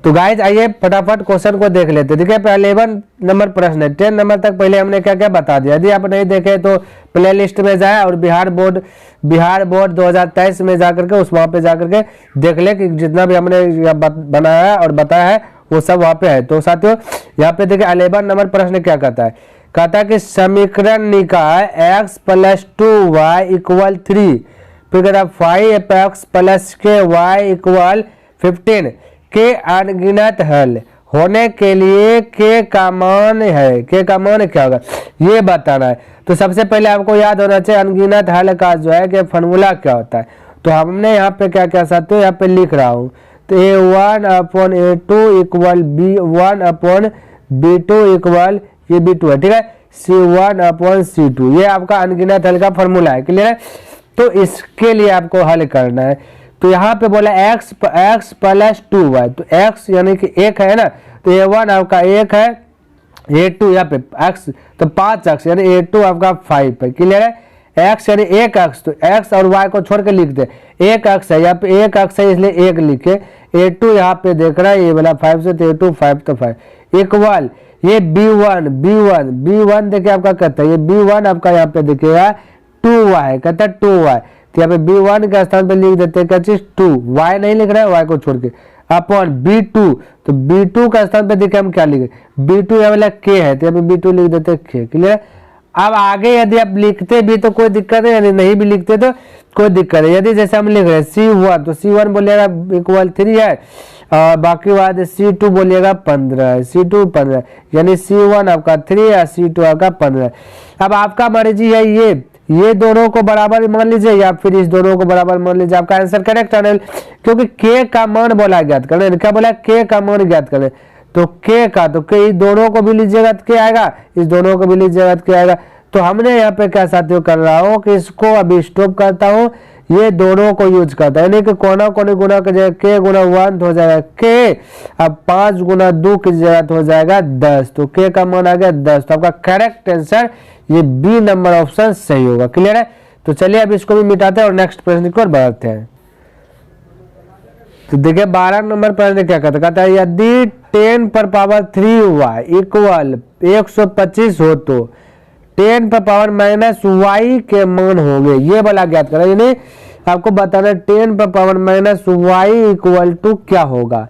तो गाइज आइए फटाफट क्वेश्चन को देख लेते हैं। देखिए 11 नंबर प्रश्न है, 10 नंबर तक पहले हमने क्या क्या बता दिया। यदि आप नहीं देखे तो प्ले लिस्ट में जाए और बिहार बोर्ड 2023 में जाकर के वहाँ पे जाकर के देख ले कि जितना भी हमने बनाया है और बताया है वो सब वहाँ पे है। तो साथियों यहाँ पे देखिए 11 नंबर प्रश्न क्या कहता है, कहता है कि समीकरण निकाय x + 2y = 3, फिर कहता है 5x +ky = 15 के अनगिनत हल होने के लिए के का मान है, के का मान क्या होगा ये बताना है। तो सबसे पहले आपको याद होना चाहिए अनगिनत हल का जो है कि फॉर्मूला क्या होता है। तो हमने यहाँ पे क्या क्या साथ यहाँ पे लिख रहा हूँ, तो a1/a2 = b1/b2 ये b2 है, ठीक है, c1/c2 ये आपका अनगिनत हल का फॉर्मूला है। क्लियर है। तो इसके लिए आपको हल करना है। तो यहाँ पे बोला x + 2y, तो x यानी कि 1 है ना, तो a1 आपका 1 है, a2 यहाँ पे x तो 5x यानी a2 आपका 5 है। क्लियर है। x यानी 1x, तो x और y को छोड़ के लिख दे, 1x है यहाँ पे 1x है इसलिए 1 लिखे, a2 यहाँ पे देख रहा है ये वाला 5 से, तो a2 5 तो 5 इक्वल ये b1 देखिए आपका कहता है ये b1 आपका यहाँ पे देखिएगा 2y कहता है 2y, तो यहाँ पे b1 के स्थान पे लिख देते हैं क्या चीज 2, y नहीं लिख रहा है y को छोड़ के, अपॉन b2, तो b2 का स्थान पे देखिए हम क्या लिखे b2 यहाँ वाला k है, तो यहाँ पे b2 लिख देते हैं k। क्लियर। अब आगे यदि आप लिखते भी तो कोई दिक्कत है, यदि नहीं भी लिखते तो कोई दिक्कत है। यदि जैसे हम लिख रहे हैं c1 तो c1 बोलिएगा = 3 है और बाकी बाद c2 बोलिएगा 15 है, c2 15 यानी c1 आपका 3 है, c2 आपका 15। अब आपका मर्जी है ये दोनों को बराबर मान लीजिए या फिर इस दोनों को बराबर मान लीजिए, आपका आंसर करेक्ट है। क्योंकि के का मान बोला ज्ञात करें, क्या बोला के का मान ज्ञात करें, तो के का तो के इस दोनों को भी लीजिएगा तो क्या आएगा, इस दोनों को भी लीजिएगा तो क्या आएगा। तो हमने यहाँ पे क्या साथियों कर रहा हूँ कि इसको अभी स्टॉप करता हूँ, ये दोनों को यूज करता है, यानी कि कोना कोनी गुना की जगह के गुना 1 हो जाएगा के, अब 5 गुना 2 की जगह हो जाएगा 10, तो के का मान आ गया 10। तो आपका करेक्ट आंसर ये बी नंबर ऑप्शन सही होगा। क्लियर है। तो चलिए अब इसको भी मिटाते हैं और नेक्स्ट प्रश्न की ओर बढ़ते हैं। तो देखिए 12 नंबर प्रश्न क्या कहता है, यदि 10⁻³ = 125 हो तो 10⁻⁻y के मान होंगे, ये वाला ज्ञात करें। यानी आपको बताना 10⁻⁻y = क्या होगा।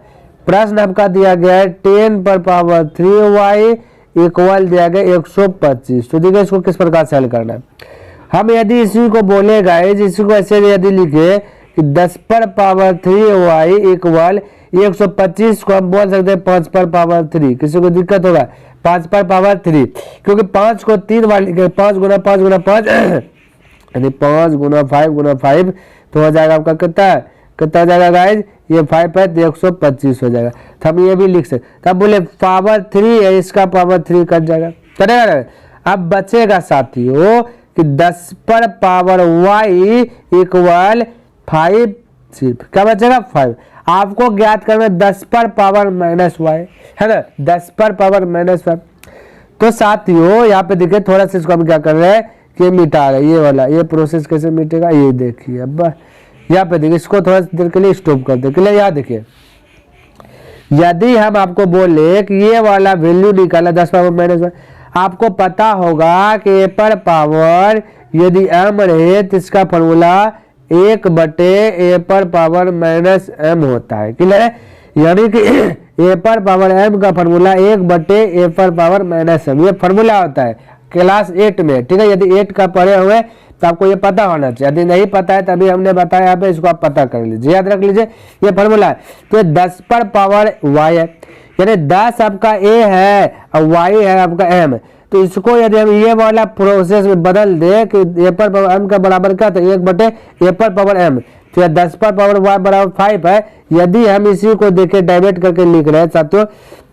प्रश्न आपका दिया गया है 10⁻³ इक्वल दिया गया 125। तो देखिए इसको किस प्रकार से हल करना है। हम यदि इसी को बोलेगा इसी को ऐसे यदि लिखे कि 10⁻³ इक्वल 125 को हम बोल सकते हैं 5⁻3, किसी को दिक्कत होगा 5⁻3, क्योंकि 5 को 3 बार लिखे 5 गुना 5 गुना 5 यानी 5 गुना 5 गुना 5 तो हो जाएगा आपका कितना हो जाएगा गाइज, ये 5 है तो 125 हो जाएगा। तो हम ये भी लिख सकते, तब बोले पावर 3 है इसका पावर 3 कट जाएगा, करेगा। अब बचेगा साथियों कि 10⁻y = 5, सिर्फ क्या बचेगा 5। आपको ज्ञात करना 10⁻⁻y है ना, 10⁻⁻5। तो साथियों यहाँ पे देखिए थोड़ा सा इसको हम क्या कर रहे हैं कि मिटा रहे हैं, ये वाला ये प्रोसेस कैसे मिटेगा ये देखिए। अब यहाँ पे देखिए इसको थोड़ा सी देर के लिए स्टॉप कर दे। क्लियर। यहाँ देखिए यदि हम आपको बोले कि ये वाला वैल्यू निकाला 10⁻⁻1, आपको पता होगा कि ए पर पावर यदि m रहे तो इसका फॉर्मूला 1/a पर पावर -m होता है। क्लियर है। यानी कि a पर पावर m का फॉर्मूला 1/a पर पावर -m ये फॉर्मूला होता है क्लास 8 में, ठीक है। यदि 8 का पढ़े हुए तो आपको ये पता होना चाहिए, यदि नहीं पता है तभी हमने बताया यहाँ पे, इसको आप पता कर लीजिए, याद रख लीजिए ये फॉर्मूला है। तो 10⁻y है यानी 10 आपका a है और y है आपका m, तो इसको यदि हम ये वाला प्रोसेस में बदल दे कि a पर पावर m का बराबर क्या था 1/a पर पावर m, तो 10⁻y बराबर 5 है। यदि हम इसी को देखे डाइवर्ट करके लिख रहे हैं साथियों,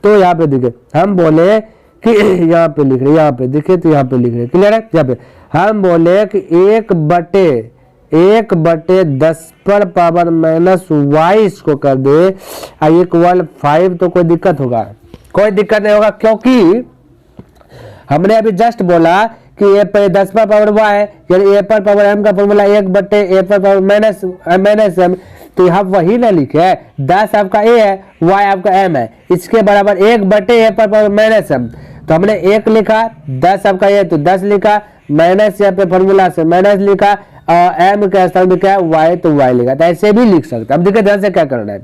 तो यहाँ पे देखिए हम बोले कि यहाँ पे लिख रहे, यहाँ पे देखिए तो यहाँ पे लिख रहे, क्लियर है। यहाँ पे हम बोले कि 1/10⁻⁻y इसको कर दे इक्वल 5, तो कोई दिक्कत होगा, कोई दिक्कत नहीं होगा, क्योंकि हमने अभी जस्ट बोला कि a पर 10⁻y यानी a पर पावर m का फॉर्मूला 1/a पर पावर -m, तो यहाँ वही ना लिखे है, 10 आपका ए है, y आपका m है, इसके बराबर 1/a पर माइनस m, तो हमने 1 लिखा, 10 आपका ए तो 10 लिखा, माइनस यहाँ पे फॉर्मूला से माइनस लिखा, m का स्थान पे क्या है y, तो y लिखा। तो ऐसे भी लिख सकते हैं। अब देखिए ध्यान से क्या करना है,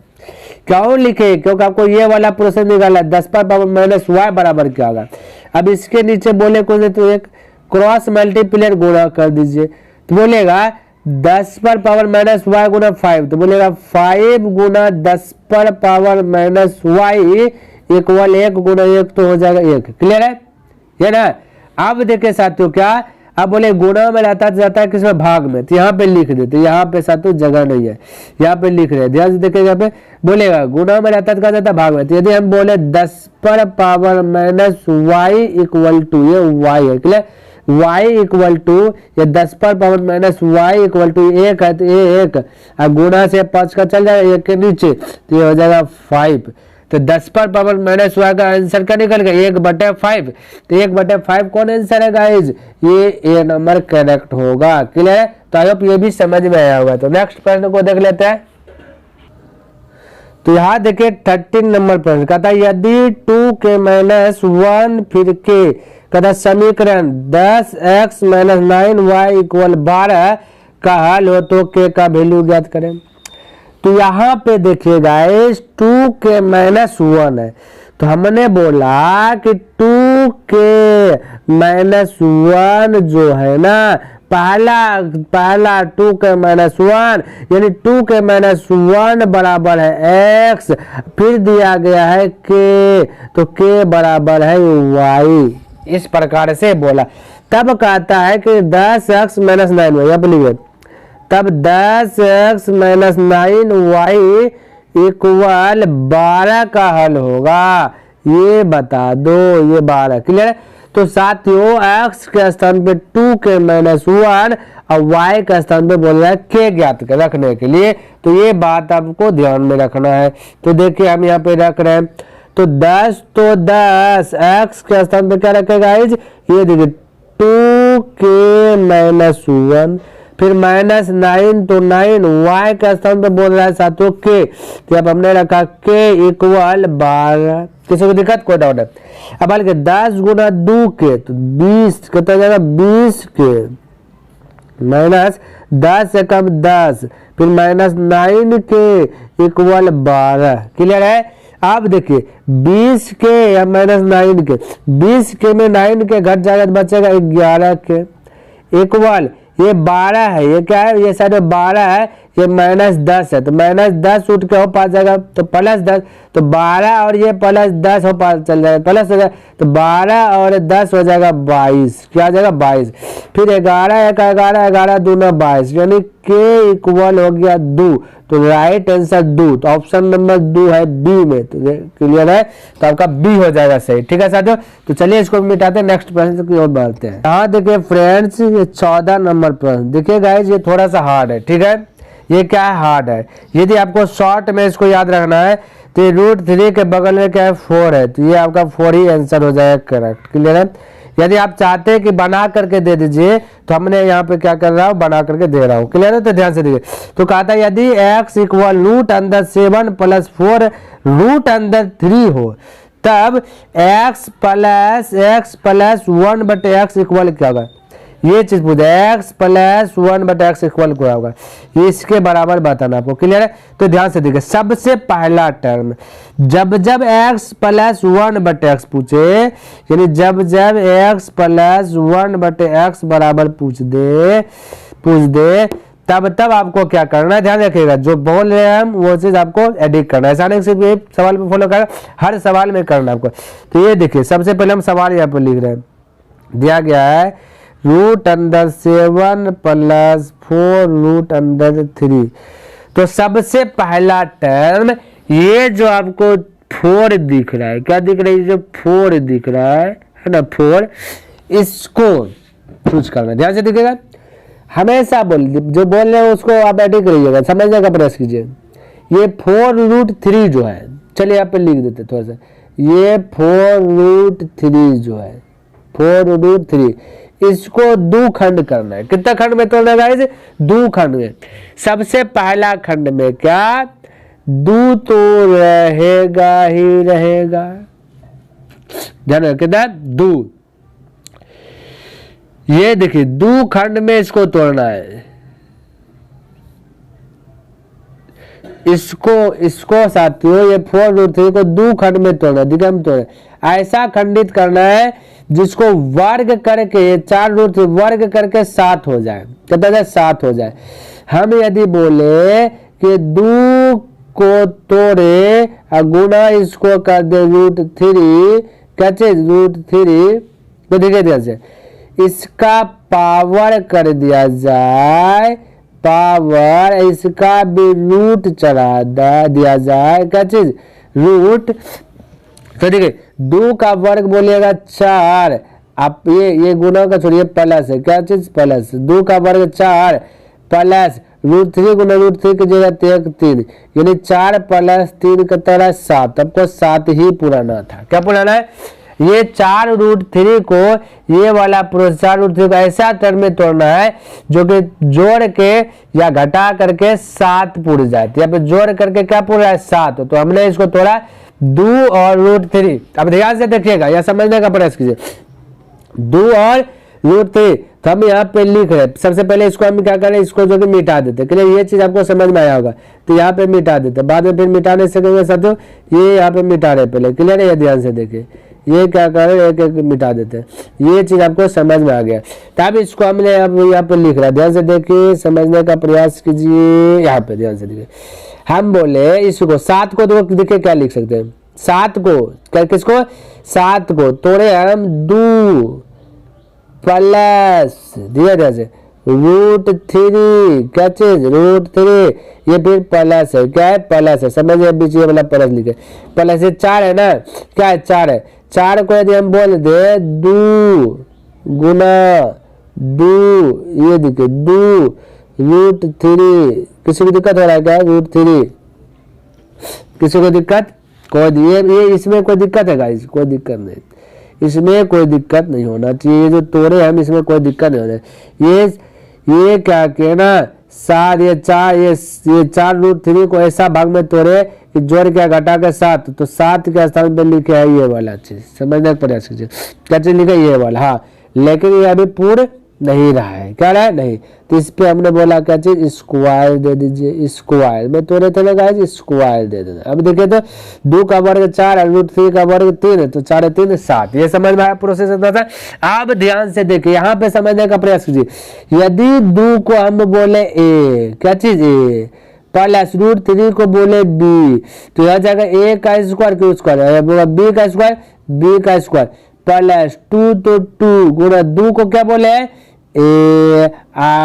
क्यों लिखे, क्योंकि आपको ये वाला प्रोसेस निकालना है, 10 पर पावर माइनस y बराबर क्या होगा। अब इसके नीचे बोले कौन से, तो एक क्रॉस मल्टीप्लियर गुणा कर दीजिए, तो बोलेगा 10 पर पावर माइनस y गुना 5, तो बोलेगा 5 गुना 10 पर पावर माइनस y इक्वल 1 गुना 1, तो हो जाएगा 1। क्लियर है ये ना। अब देखिए साथियों क्या, अब बोले गुणा में जाता है किसमें, भाग में, तो यहाँ पे लिख देते, यहाँ पे साथियों जगह नहीं है, यहाँ पे लिख रहे, ध्यान से देखिए, यहाँ पे बोलेगा गुणा में जाता है भाग में, तो यदि हम बोले 10 पर power minus y equal to, ये y है, क्लियर, y इक्वल टू, ये 10 पर power minus y equal to 1 है, तो ये 1, अब गुणा से 5 का चल जाएगा 1 के नीचे, तो ये हो जाएगा 5। तो 10 पर पावर माइनस y का आंसर क्या निकल गया, 1/5, तो 1/5 कौन आंसर है गाइज, ये ए नंबर करेक्ट होगा। क्लियर है, तो आई होप ये भी समझ में आया होगा। तो नेक्स्ट प्रश्न को देख लेते हैं। तो यहाँ देखिए 13 नंबर प्रश्न कहता है, यदि 2k-1 फिर k कहता समीकरण 10x - 9y = 12 का हल हो तो k का वैल्यू ज्ञात करें। तो यहाँ पे देखिए गाइस 2k-1 है, तो हमने बोला कि 2k-1 जो है ना, पहला 2k-1 यानी 2k-1 बराबर है x, फिर दिया गया है k, तो k बराबर है y, इस प्रकार से बोला। तब कहता है कि 10x - 9y, यहाँ पे लिखिए, तब 10x - 9y इक्वल 12 का हल होगा, ये बता दो, ये 12। क्लियर है। तो साथियों x के स्थान पे 2k-1 और y के स्थान पे बोल रहा है k ज्ञात रखने के लिए, तो ये बात आपको ध्यान में रखना है। तो देखिए हम यहाँ पे रख रहे हैं, तो 10 x के स्थान पे क्या रखेगा, ये देखिए 2k-1, फिर -9 तो 9, y का स्थान पे बोल रहा है साथियों k, तो अब हमने रखा k इक्वल 12। किसी को दिक्कत, कोई डाउट है। अब बल्कि 10 गुना 2k तो 20, कितना जाएगा 20k, माइनस 10 से कम 10, फिर -9k इक्वल 12। क्लियर है। अब देखिए 20k या -9k, 20k में 9k घट जाएगा तो बचेगा 11k इक्वल, ये 12 है, ये क्या है, ये साइड 12 है, ये -10 है, तो -10 उठ के हो पास जाएगा तो +10, तो 12 और ये +10 हो पास चल जाएगा, प्लस हो जाएगा, तो 12 और 10 हो जाएगा 22। क्या आ जाएगा 22। फिर 11 1 11, 11 दूना 22, यानी k इक्वल हो गया 2, तो राइट आंसर 2, तो ऑप्शन नंबर 2 है बी में। तो क्लियर है, तो आपका बी हो जाएगा सही। ठीक है साथियों, तो चलिए इसको मिटाते हैं, नेक्स्ट प्रश्न की ओर बढ़ते हैं। यहाँ देखिए फ्रेंड्स, ये 14 नंबर प्रश्न देखिए गाइज, ये थोड़ा सा हार्ड है। ठीक है, ये क्या है, हार्ड है। यदि आपको शॉर्ट में इसको याद रखना है तो √3 के बगल में क्या है 4 है, तो ये आपका 4 ही आंसर हो जाएगा करेक्ट। क्लियर है। यदि आप चाहते हैं कि बना करके दे दीजिए, तो हमने यहाँ पे क्या कर रहा हूँ, बना करके दे रहा हूँ। क्लियर है, तो ध्यान से देखिए। तो कहता है यदि x इक्वल √7 + 4 √3 हो, तब x + 1/x इक्वल क्या होगा, ये चीज पूछा, x + 1/x इक्वल क्या होगा, ये इसके बराबर बताना आपको। क्लियर है। तो ध्यान से देखिए, सबसे पहला टर्म जब x + 1/x पूछे, यानी जब x + 1/x बराबर पूछ दे तब आपको क्या करना है, ध्यान रखिएगा, जो बोल रहे हैं हम वो चीज आपको एडिट करना है। ऐसा नहीं सिर्फ ये सवाल पे फॉलो करना, हर सवाल में करना आपको। तो ये देखिए, सबसे पहले हम सवाल यहाँ पर लिख रहे हैं, दिया गया है √7 + 4 √3। तो सबसे पहला टर्म ये जो आपको 4 दिख रहा है, क्या दिख रहा है, जो 4 दिख रहा है ना, 4, इसको चूज करना। ध्यान से दिखेगा, हमेशा जो बोल रहे हैं उसको आप एडिट करिएगा, समझने का प्रयास कीजिए। ये 4√3 जो है, चलिए यहाँ पे लिख देते थोड़ा सा, ये 4√3 जो है, 4√3 इसको दो खंड करना है। कितना खंड में तोड़ना है गाइस? दो खंड में। सबसे पहला खंड में क्या, दो तो रहेगा ही रहेगा, ध्यान रखिए, कितना, दो। ये देखिए दो खंड में इसको तोड़ना है, इसको साथियों ये 4√3 को दो खंड में तोड़ना, देखिए हम तोड़े ऐसा खंडित करना है जिसको वर्ग करके 4√3 वर्ग करके 7 हो जाए, कितना जाए, 7 हो जाए। हम यदि बोले कि दो को तोड़े और गुना इसको कर दे √3, क्या चीज, √3, तो देखिए ध्यान से इसका पावर कर दिया जाए, पावर, इसका भी रूट चढ़ा दिया जाए, क्या चीज, रूट। तो देखिए 2 का वर्ग बोलिएगा 4, आप ये गुना का छोड़िए, प्लस है, क्या चीज, प्लस, 2 का वर्ग 4 प्लस √3 गुना √3 की जगह 3, यानी 4 + 3 का तरह 7। आपको 7 ही पुराना था, क्या पुराना है, ये 4√3 को, ये वाला प्रोसेस 4√3 को ऐसा टर्म में तोड़ना है जो कि जोड़ के या घटा करके 7 पूरी जाती है। यहाँ पे जोड़ करके क्या पूरा है, 7। तो हमने इसको तोड़ा 2 और √3। अब ध्यान से देखिएगा, यह समझने का प्रयास कीजिए, 2 और √3। तो हम यहाँ पे लिख रहे, सबसे पहले इसको हम क्या करें, इसको जो कि मिटा देते, क्लियर, ये चीज आपको समझ में आया होगा। तो यहाँ पे मिटा देते, बाद में फिर मिटा नहीं सकेंगे साथियों, ये यहाँ पे मिटा रहे पहले, क्लियर है, ये ध्यान से देखिए, ये क्या करें, एक एक मिटा देते हैं, ये चीज आपको समझ में आ गया। तब इसको हमने अब यहाँ पे लिख रहा है, ध्यान से देखिए, समझने का प्रयास कीजिए, यहाँ पे ध्यान से देखिए। हम बोले इसको 7 को, तो देखिए क्या लिख सकते हैं, 7 को, किसको, 7 को तोड़े हम 2 प्लस दिया ध्यान से √3, क्या चीज, √3, ये फिर प्लस है, क्या है, प्लस है, समझिए, बीच ये वाला प्लस लिखे, प्लस, ये 4 है ना, क्या है, 4 है। 4 को यदि हम बोल दे 2 गुना 2, ये देखिए 2 √3, किसी को दिक्कत हो रहा है क्या, √3, किसी को दिक्कत, कोई ये इसमें कोई दिक्कत है गाइस, कोई दिक्कत नहीं, इसमें कोई दिक्कत नहीं होना चाहिए, जो तोड़े हम इसमें कोई दिक्कत नहीं होना। ये क्या कहना, 7, ये 4 √3 को ऐसा भाग में तोड़े कि जोड़ के घटा के 7, तो 7 के स्थान पे लिखे है ये वाला चीज, समझने का प्रयास कीजिए, क्या चीज लिखे, ये वाला, हाँ, लेकिन ये अभी पूर्ण नहीं रहा है, क्या रहा है, नहीं। तो इस पे हमने बोला क्या चीज, स्क्वायर दे दीजिए, स्क्वायर में तोड़े थे ना गाइस, स्क्वायर दे देना। अब देखिए तो 2 का वर्ग 4 और √3 का वर्ग 3, तो 4 3 7, ये समझ में आया प्रोसेस था। अब ध्यान से देखिए, यहाँ पे समझने का प्रयास कीजिए, यदि 2 को हम बोले ए, क्या चीज, ए प्लस √3 को बोले बी, तो यह जाएगा a का स्क्वायर, क्यों स्क्वायर, b का स्क्वायर, b का स्क्वायर प्लस 2, तो 2 गुना 2 को क्या बोले ए,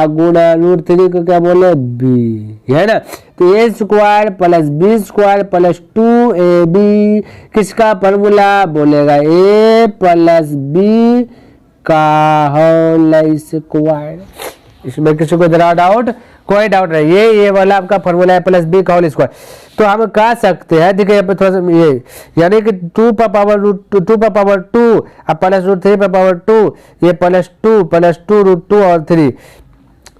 गुना √3 को क्या बोले बी, है ना। तो a square plus b square plus 2ab, किसका फॉर्मूला बोलेगा, a प्लस b का होल स्क्वायर। इसमें किसी को जरा डाउट, कोई डाउट नहीं, ये वाला आपका फॉर्मूला है, प्लस b का होल स्क्वायर। तो हम कह सकते हैं, देखिए यहाँ पे थोड़ा सा ये, यानी कि 2 पर पावर 2 और प्लस √3 पर पावर 2, ये +2 +2 और 3,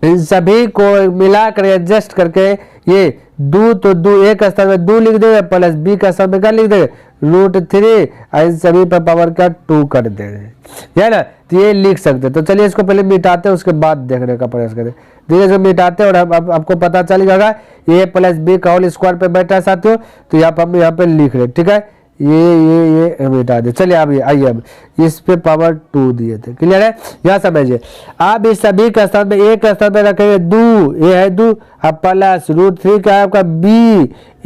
इन सभी को मिलाकर एडजस्ट करके ये 2, तो 2 एक स्थान में 2 लिख देंगे, प्लस b का स्थान में क्या लिख देंगे, √3, और इन सभी पर पावर का 2 कर देंगे, है ना। तो ये लिख सकते, तो चलिए इसको पहले मिटाते हैं, उसके बाद देखने का प्रयास करें। धीरे से मिटाते हैं और आपको पता चल जाएगा ये प्लस b का होल स्क्वायर पे बैठा है साथियों। तो हम यहाँ पे लिख रहे, ठीक है, ये मिटा दे। चलिए अब आइए, अब इस पे पावर 2 दिए थे, क्लियर है, यहाँ समझिए। अब इस सभी के स्थान में एक स्थान पे रखेंगे 2, ये है 2, अब प्लस √3 का आपका b,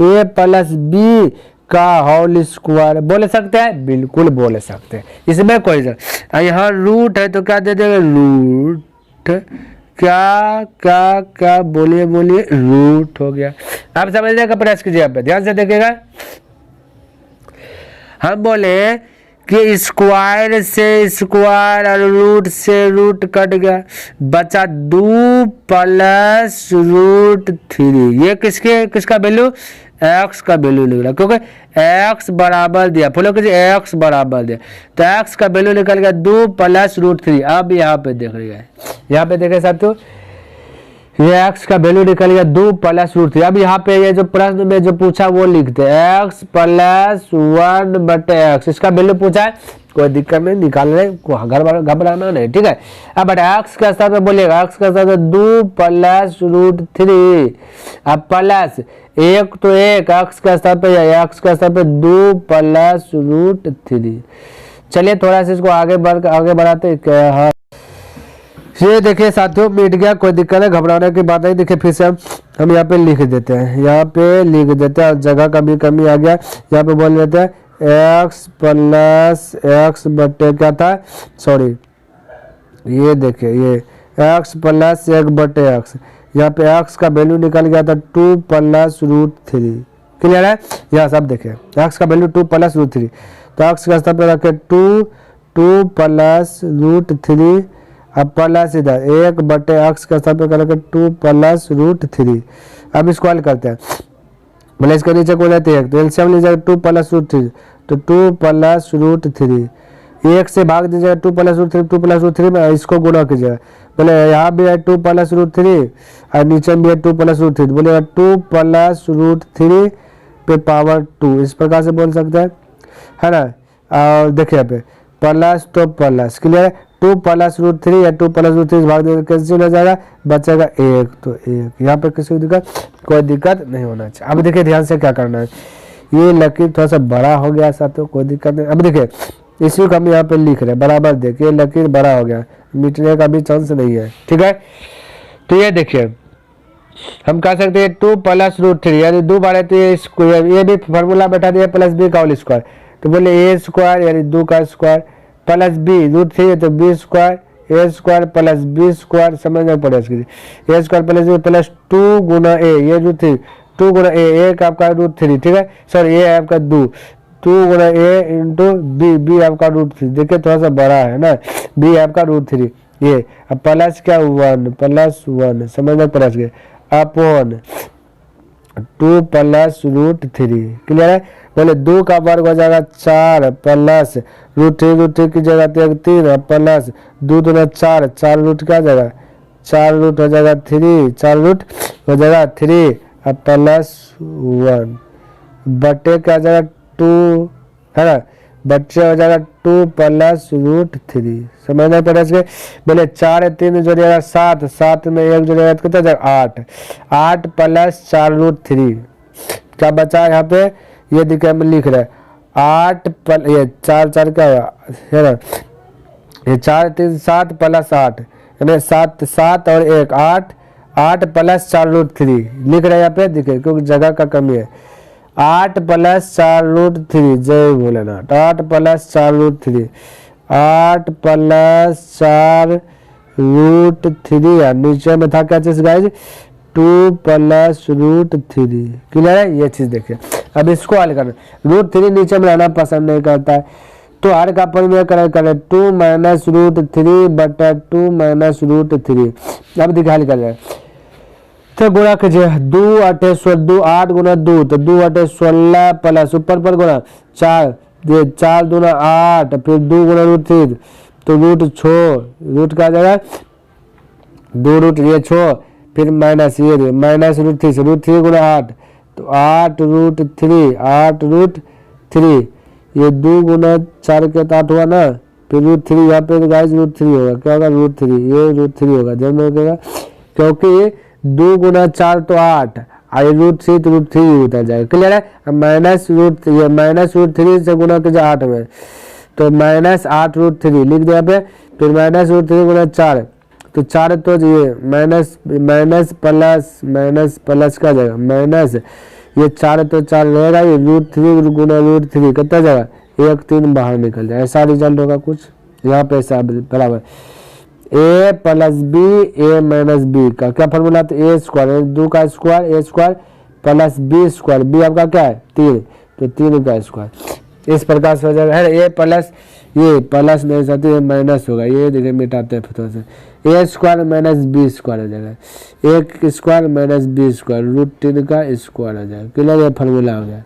a प्लस b का होल स्क्वायर, बोल सकते हैं, बिल्कुल बोल सकते हैं, इसमें कोई यहाँ रूट है तो क्या दे देंगे, रूट, क्या बोलिए रूट हो गया। आप समझने का प्रयास कीजिए, आप ध्यान से देखिएगा। हम बोले कि स्क्वायर से स्क्वायर और रूट से रूट कट गया, बचा 2 प्लस √3, ये किसका वैल्यू, एक्स का वैल्यू निकला, क्योंकि एक्स बराबर दिया, फॉलो कीजिए, एक्स बराबर दिया, तो एक्स का वैल्यू निकल गया 2 + √3। अब यहाँ पे देख रहिए, यहाँ पे देखे साथियों, ये x का वैल्यू निकल गया 2 + √3। अब यहाँ पे ये जो प्रश्न में जो पूछा वो लिखते हैं, x + 1/x, इसका वैल्यू पूछा है, कोई दिक्कत नहीं, निकाल रहे, घबराना नहीं, ठीक है। अब बट x के स्थान पे बोलिएगा, x के स्थान पे 2 + √3, अब प्लस एक तो एक x के स्थान पे, x के स्थान पे 2 + √3। चलिए थोड़ा सा इसको आगे बढ़ाते हैं। ये देखिए साथियों मिट गया, कोई दिक्कत है, घबराने की बात नहीं। देखिए फिर से हम यहाँ पे लिख देते हैं, यहाँ पे लिख देते हैं, जगह का भी कमी आ गया, यहाँ पे बोल देते हैं x + x बटे क्या था, सॉरी ये देखिए ये x + 1/x, यहाँ पे x का वैल्यू निकल गया था 2 + √3। क्लियर है, यहाँ सब देखे x का वैल्यू 2 + √3, तो x का स्थान पे रखे 2 + √3, अब प्लस इधर 1/x का स्थान पे करके 2 + √3। अब इसको हल करते हैं, बोले इसके नीचे को लेते हैं, तो एलसीएम लीजिएगा 2 + √3, तो 2 + √3, एक से भाग दीजिएगा 2 + √3, 2 + √3 में इसको गुणा कीजिएगा, बोले यहाँ भी है 2 + √3 और नीचे भी है 2 + √3, बोलेगा 2 + √3 पे पावर 2, इस प्रकार से बोल सकते हैं, है ना। और देखिए यहाँ पे प्लस तो प्लस, क्लियर है, 2 + √3 या 2 + √3 भाग देकर कैंसिल हो जाएगा, बचेगा 1, तो 1, यहाँ पे किसी दिक्कत, कोई दिक्कत नहीं होना चाहिए। अब देखिए ध्यान से क्या करना है, ये लकीर थोड़ा सा बड़ा हो गया साथियों, कोई दिक्कत नहीं। अब देखिए इसी को हम यहाँ पे लिख रहे हैं, बराबर देखिए लकीर बड़ा हो गया, मिटने का भी चांस नहीं है, ठीक है। तो ये देखिए हम कह सकते हैं 2 + √3 यानी 2 बार है, तो ये भी फॉर्मूला बैठा दिया +b का होल स्क्वायर, तो बोले a² यानी 2 का स्क्वायर प्लस b √3 तो b² a² + b², समझना पड़ेगा इसकी, a² + b + 2 × a, ये √3 2 × a, एक आपका √3, ठीक है, सॉरी ये आपका 2 × a × b आपका √3, देखिए थोड़ा सा बड़ा है ना, b आपका √3, ये अब प्लस क्या 1 +1, समझना पड़ेगा, अपॉन 2 + √3, क्लियर है। बोले 2 का वर्ग हो जाएगा 4 प्लस √3 की जगह 3 प्लस 2 × 4, 4 रूट क्या जाएगा, 4 रूट हो जाएगा 3, 4 रूट हो जाएगा 3 प्लस 1 बटे क्या जाएगा 2, है ना, बच्चे हो जाएगा 2 + √3, समझना पड़ेगा। बोले 4 3 जोड़िएगा 7, 7 में 1 जोड़िएगा तो कितना जाएगा 8, 8 + 4 √3, क्या बचा यहाँ पे, ये देखिए हम लिख रहे हैं 8 ये 4 4 क्या है ना, ये 4 3 7 + 8 यानी 7 7 और 1 8, 8 + 4 √3 लिख रहे हैं यहाँ पे, देखिए क्योंकि जगह का कमी है, 8 + 4 √3, जय भोलेनाथ, 8 + 4 √3, 8 + 4 √3 यार, नीचे में था क्या चीज गाइज 2 + √3, क्लियर है, ये चीज देखिए। अब इसको हल करना, √3 नीचे में रहना पसंद नहीं करता है, तो हर का परिमेय करें 2 - √3 बटा 2 - √3। अब देखिए हल कर रहे हैं, तो गुणा कीजिए 2 8 16, 8 × 2 तो 2 8 16 प्लस ऊपर पर गुणा 4, ये 4 2 8, फिर 2 × √3 तो √6, रूट का जाएगा 2 रूट ये 6, फिर माइनस ये -√3 से √3 × 8 तो 8 √3, 8 √3, ये 2 × 4 के 8 हुआ ना, फिर √3 यहाँ पे गाइस √3 होगा, क्या होगा √3, ये √3 होगा, ध्यान रखिएगा, क्योंकि 2 × 4 तो 8 और √3 तो √3 उतर जाएगा, क्लियर है। माइनस √3 से गुणा कीजिए 8 में, तो -8 √3 लिख दिया पे, फिर -√3 × 4 तो 4 तो ये माइनस प्लस का जाएगा माइनस, ये 4 तो 4 रहेगा, ये √3 × √3 कितना जाएगा 1 3 बाहर निकल जाए, ऐसा रिजल्ट होगा कुछ यहाँ पे, ऐसा बराबर a + b a - b का क्या फॉर्मूला, तो a² 2 का स्क्वायर a² + b² b आपका क्या है 3, तो 3 का स्क्वायर इस प्रकार से हो जाएगा है। ये प्लस ये प्लस नहीं साथियों, ये माइनस होगा, ये देखिए मिटाते हैं थोड़ा सा, a square minus b square हो जाएगा, एक square minus b square root 3 का स्क्वायर हो जाएगा। क्लियर, ये फॉर्मूला हो गया।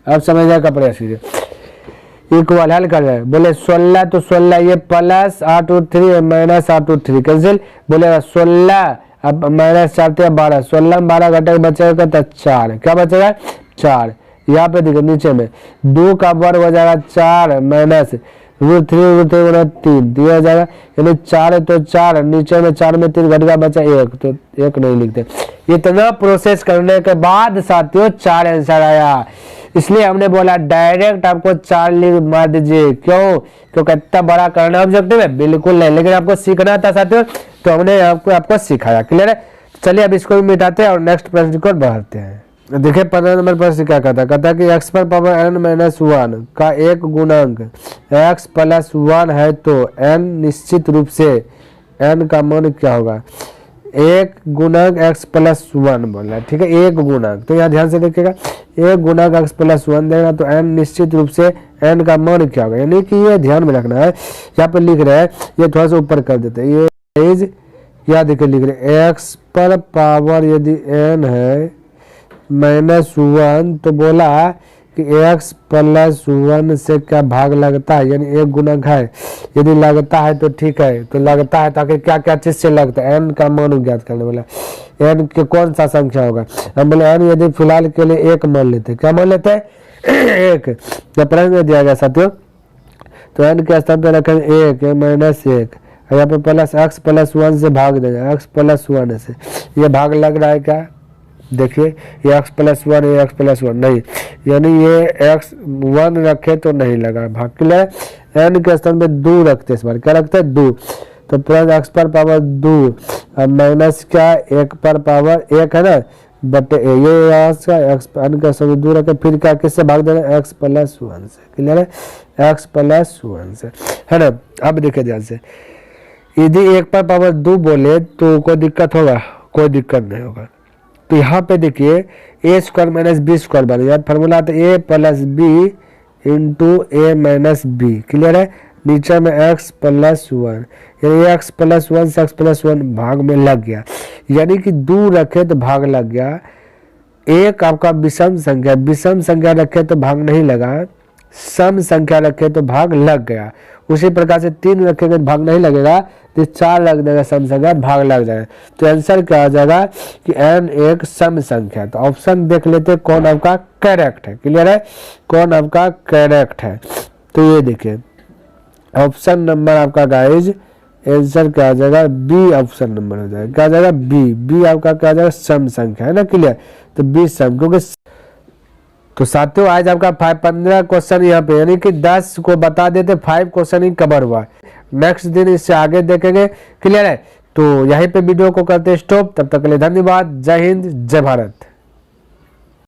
अब समझ जाएगा प्रयास कीजिए। इक्वल हल कर रहे हैं, बोले 16 तो 16 ये plus 8 root 3 minus 8 root 3 cancel, बोले 16 अब माइनस 4 थे 12, 16 में 12 घटे बचेगा तो 4, क्या बचेगा 4। यहाँ पे देखिए नीचे में 2 का वर्ग हो जाएगा 4 माइनस रूट 3 3 दिया जाएगा, यानी 4 तो 4, नीचे में 4 में 3 घट गया बचा 1, तो 1 नहीं लिखते। इतना प्रोसेस करने के बाद साथियों 4 आंसर आया, इसलिए हमने बोला डायरेक्ट आपको 4 लिख मार दीजिए। क्यों? क्योंकि इतना बड़ा करना ऑब्जेक्टिव है बिल्कुल नहीं, लेकिन आपको सीखना था साथियों, तो हमने आपको सिखाया। क्लियर है, चलिए अब इसको भी मिटाते हैं और नेक्स्ट प्रश्न को बढ़ाते हैं। देखिए 15 नंबर प्रश्न क्या कहता है कि x पर पावर n माइनस 1 का एक गुणांक x प्लस 1 है तो n निश्चित रूप से n का मान क्या होगा। एक गुणांक x प्लस 1 बोल रहा है, ठीक है, एक गुणांक, तो यहाँ ध्यान से देखिएगा, एक गुणांक x प्लस 1 देगा तो n निश्चित रूप से n का मान क्या होगा, यानी कि ये ध्यान में रखना है। यहाँ पे लिख रहे हैं, ये थोड़ा सा ऊपर कर देते हैं, ये क्या देखिए लिख रहे हैं x पर पावर यदि n है माइनस 1 तो बोला कि x प्लस 1 से क्या भाग लगता है, यानी एक गुणक है, यदि लगता है तो ठीक है, तो लगता है ताकि क्या क्या चीज से लगता है, n का मान ज्ञात करने वाला, n के कौन सा संख्या होगा। हम बोले n यदि फिलहाल के लिए 1 मान लेते, क्या मान लेते हैं 1, जब प्रश्न में दिया गया साथियों तो n के स्थान पर रखेंगे 1 माइनस 1, यहाँ पे प्लस x प्लस 1 से भाग देगा, x प्लस 1 से, ये भाग लग रहा है क्या, देखिए ये x प्लस 1 ये x प्लस 1 नहीं, यानी ये x 1 रखे तो नहीं लगा भाग। क्लियर, n के स्थान पे 2 रखते, इस बार क्या रखते हैं 2, तो प्लस x पर पावर 2 अब माइनस क्या 1 पर पावर 1 है ना बटे ये का x n के स्थान पे 2 रखे, फिर क्या किससे भाग देना x प्लस 1 से। क्लियर है, x प्लस 1 से है ना। अब देखिए ध्यान से, यदि 1 पर पावर 2 बोले तो कोई दिक्कत होगा, कोई दिक्कत नहीं होगा। तो यहाँ पे देखिए ए स्क्वायर माइनस बी स्क्वायर बन गया, फॉर्मूला तो ए प्लस बी इंटू ए माइनस बी। क्लियर है, नीचे में x प्लस 1, यानी x प्लस 1 से x प्लस 1 भाग में लग गया, यानी कि 2 रखे तो भाग लग गया। एक आपका विषम संख्या, विषम संख्या रखे तो भाग नहीं लगा, सम संख्या रखे तो भाग लग गया। उसी प्रकार से 3 रखेंगे तो भाग नहीं लगेगा, तो 4 लग जाएगा सम संख्या, भाग लग जाएगा। तो आंसर क्या आ जाएगा कि n एक सम संख्या। तो ऑप्शन देख लेते हैं कौन आपका करेक्ट है। क्लियर है, कौन आपका करेक्ट है, तो ये देखिए ऑप्शन नंबर आपका गाइज आंसर क्या आ जाएगा बी, ऑप्शन नंबर हो जाएगा, क्या आ जाएगा बी, बी आपका क्या आ जाएगा सम संख्या है ना। क्लियर, तो बी सम, क्योंकि तो साथियों आज आपका 15 क्वेश्चन यहाँ पे, यानी कि 10 को बता देते 5 क्वेश्चन ही कवर हुआ। नेक्स्ट दिन इससे आगे देखेंगे। क्लियर है, तो यहीं पे वीडियो को करते स्टॉप, तब तक के लिए धन्यवाद। जय हिंद, जय भारत।